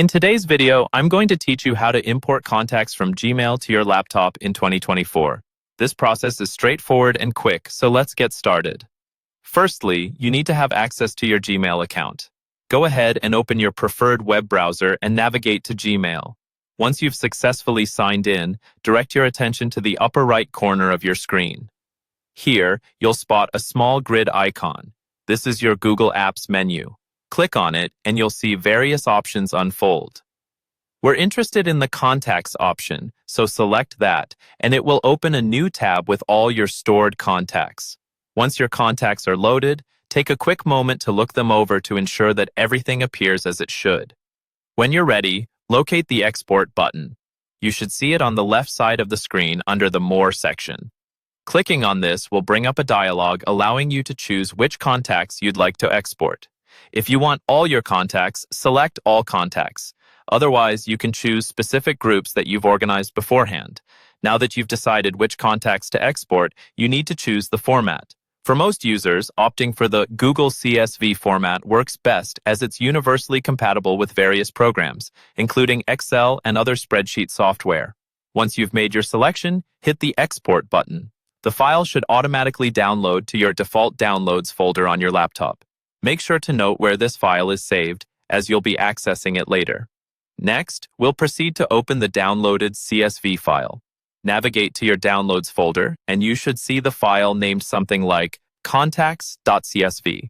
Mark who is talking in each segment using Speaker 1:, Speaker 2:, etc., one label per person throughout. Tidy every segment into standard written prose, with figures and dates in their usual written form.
Speaker 1: In today's video, I'm going to teach you how to import contacts from Gmail to your laptop in 2024. This process is straightforward and quick, so let's get started. Firstly, you need to have access to your Gmail account. Go ahead and open your preferred web browser and navigate to Gmail. Once you've successfully signed in, direct your attention to the upper right corner of your screen. Here, you'll spot a small grid icon. This is your Google Apps menu. Click on it, and you'll see various options unfold. We're interested in the Contacts option, so select that, and it will open a new tab with all your stored contacts. Once your contacts are loaded, take a quick moment to look them over to ensure that everything appears as it should. When you're ready, locate the Export button. You should see it on the left side of the screen under the More section. Clicking on this will bring up a dialog allowing you to choose which contacts you'd like to export. If you want all your contacts, select All Contacts. Otherwise, you can choose specific groups that you've organized beforehand. Now that you've decided which contacts to export, you need to choose the format. For most users, opting for the Google CSV format works best as it's universally compatible with various programs, including Excel and other spreadsheet software. Once you've made your selection, hit the Export button. The file should automatically download to your default Downloads folder on your laptop. Make sure to note where this file is saved, as you'll be accessing it later. Next, we'll proceed to open the downloaded CSV file. Navigate to your Downloads folder, and you should see the file named something like contacts.csv.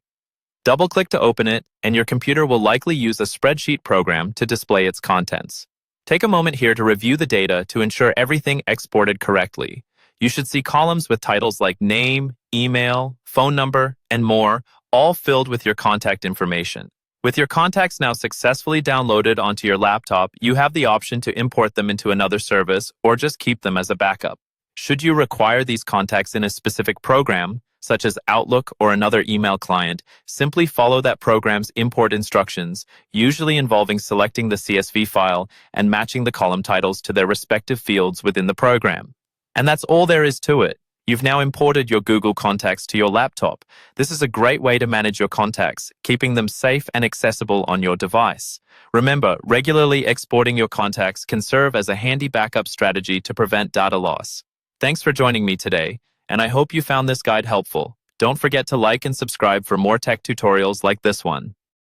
Speaker 1: Double-click to open it, and your computer will likely use a spreadsheet program to display its contents. Take a moment here to review the data to ensure everything exported correctly. You should see columns with titles like name, email, phone number, and more, all filled with your contact information. With your contacts now successfully downloaded onto your laptop, you have the option to import them into another service or just keep them as a backup. Should you require these contacts in a specific program, such as Outlook or another email client, simply follow that program's import instructions, usually involving selecting the CSV file and matching the column titles to their respective fields within the program. And that's all there is to it. You've now imported your Google Contacts to your laptop. This is a great way to manage your contacts, keeping them safe and accessible on your device. Remember, regularly exporting your contacts can serve as a handy backup strategy to prevent data loss. Thanks for joining me today, and I hope you found this guide helpful. Don't forget to like and subscribe for more tech tutorials like this one.